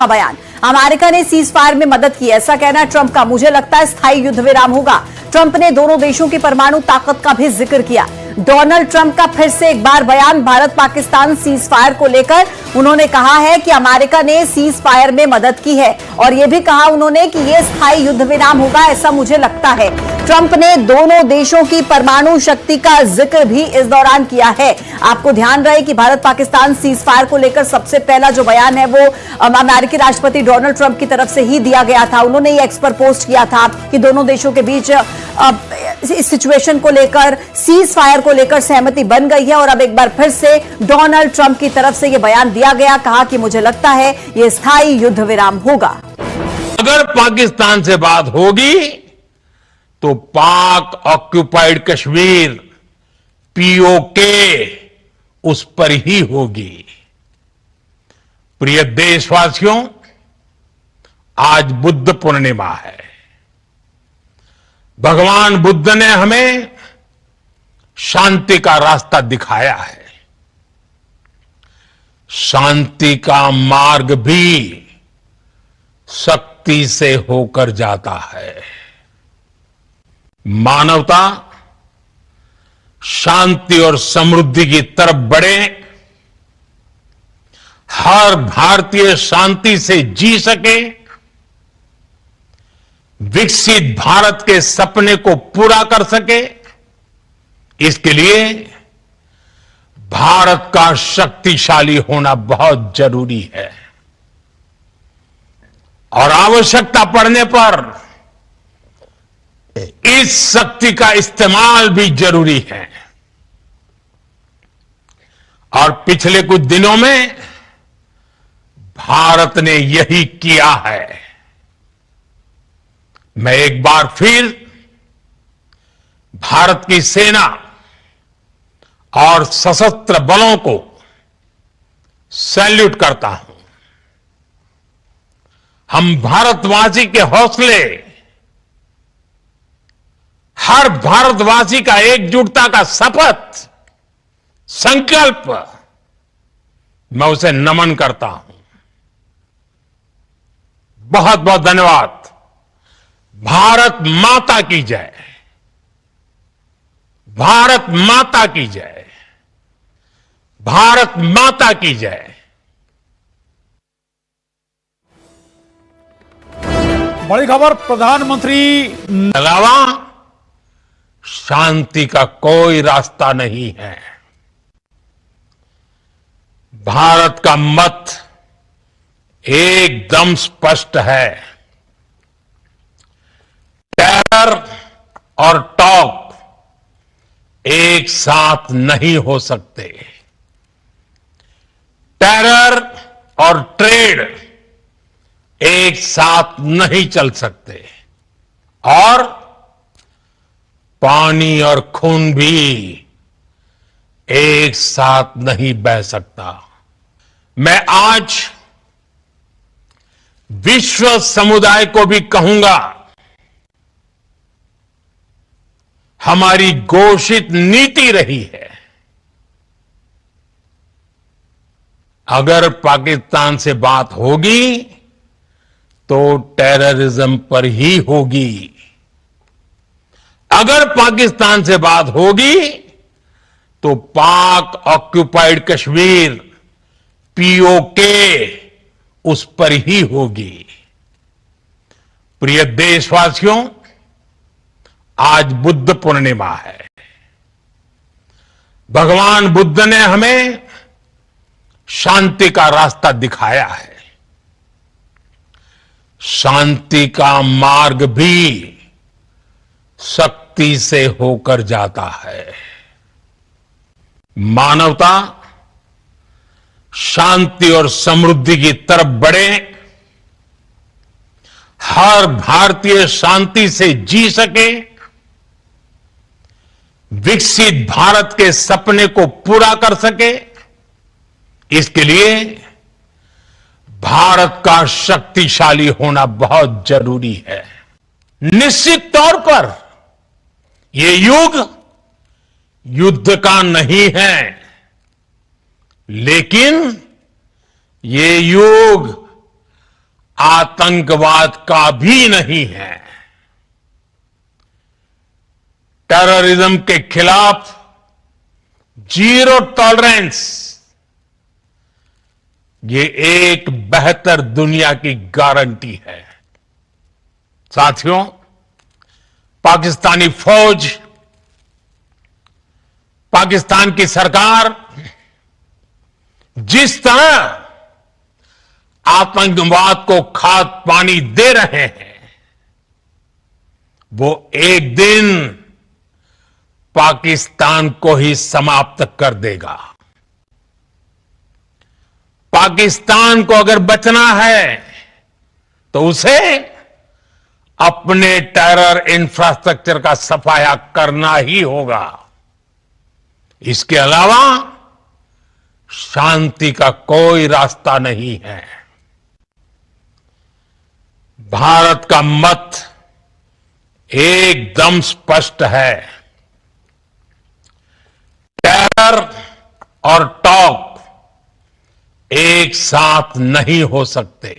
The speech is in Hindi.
बयान। अमेरिका ने सीज फायर में मदद की, ऐसा कहना है ट्रंप का। मुझे लगता है स्थायी युद्ध विराम होगा। ट्रंप ने दोनों देशों की परमाणु ताकत का भी जिक्र किया। डोनाल्ड ट्रंप का फिर से एक बार बयान भारत पाकिस्तान सीज फायर को लेकर। उन्होंने कहा है कि अमेरिका ने सीज फायर में मदद की है और यह भी कहा उन्होंने कि यह स्थायी युद्ध विराम होगा, ऐसा मुझे लगता है। ट्रंप ने दोनों देशों की परमाणु शक्ति का जिक्र भी इस दौरान किया है। आपको ध्यान रहे कि भारत पाकिस्तान सीज फायर को लेकर सबसे पहला जो बयान है वो अमेरिकी राष्ट्रपति डोनाल्ड ट्रंप की तरफ से ही दिया गया था। उन्होंने ये एक्स पर पोस्ट किया था कि दोनों देशों के बीच इस सिचुएशन को लेकर, सीज फायर को लेकर सहमति बन गई है और अब एक बार फिर से डोनाल्ड ट्रंप की तरफ से यह बयान दिया गया। कहा कि मुझे लगता है यह स्थायी युद्ध विराम होगा। अगर पाकिस्तान से बात होगी तो पाक ऑक्यूपाइड कश्मीर पीओके उस पर ही होगी। प्रिय देशवासियों, आज बुद्ध पूर्णिमा है। भगवान बुद्ध ने हमें शांति का रास्ता दिखाया है। शांति का मार्ग भी शक्ति से होकर जाता है। मानवता शांति और समृद्धि की तरफ बढ़े, हर भारतीय शांति से जी सके, विकसित भारत के सपने को पूरा कर सके, इसके लिए भारत का शक्तिशाली होना बहुत जरूरी है और आवश्यकता पड़ने पर इस शक्ति का इस्तेमाल भी जरूरी है। और पिछले कुछ दिनों में भारत ने यही किया है। मैं एक बार फिर भारत की सेना और सशस्त्र बलों को सैल्यूट करता हूं। हम भारतवासी के हौसले, हर भारतवासी का एकजुटता का शपथ, संकल्प, मैं उसे नमन करता हूं। बहुत बहुत धन्यवाद। भारत माता की जय। भारत माता की जय। भारत माता की जय। बड़ी खबर, प्रधानमंत्री अलावा शांति का कोई रास्ता नहीं है। भारत का मत एकदम स्पष्ट है। टेरर और टॉक एक साथ नहीं हो सकते। टेरर और ट्रेड एक साथ नहीं चल सकते और पानी और खून भी एक साथ नहीं बह सकता। मैं आज विश्व समुदाय को भी कहूंगा, हमारी घोषित नीति रही है, अगर पाकिस्तान से बात होगी तो टेररिज्म पर ही होगी। अगर पाकिस्तान से बात होगी तो पाक ऑक्यूपाइड कश्मीर पीओके उस पर ही होगी। प्रिय देशवासियों, आज बुद्ध पूर्णिमा है। भगवान बुद्ध ने हमें शांति का रास्ता दिखाया है। शांति का मार्ग भी शक्ति से होकर जाता है। मानवता शांति और समृद्धि की तरफ बढ़े, हर भारतीय शांति से जी सके, विकसित भारत के सपने को पूरा कर सके, इसके लिए भारत का शक्तिशाली होना बहुत जरूरी है। निश्चित तौर पर ये युग युद्ध का नहीं है, लेकिन ये युग आतंकवाद का भी नहीं है। टेररिज्म के खिलाफ जीरो टॉलरेंस, ये एक बेहतर दुनिया की गारंटी है। साथियों, पाकिस्तानी फौज, पाकिस्तान की सरकार जिस तरह आतंकवाद को खाद पानी दे रहे हैं, वो एक दिन पाकिस्तान को ही समाप्त कर देगा। पाकिस्तान को अगर बचना है तो उसे अपने टेरर इंफ्रास्ट्रक्चर का सफाया करना ही होगा। इसके अलावा शांति का कोई रास्ता नहीं है। भारत का मत एकदम स्पष्ट है। टेरर और टॉक एक साथ नहीं हो सकते।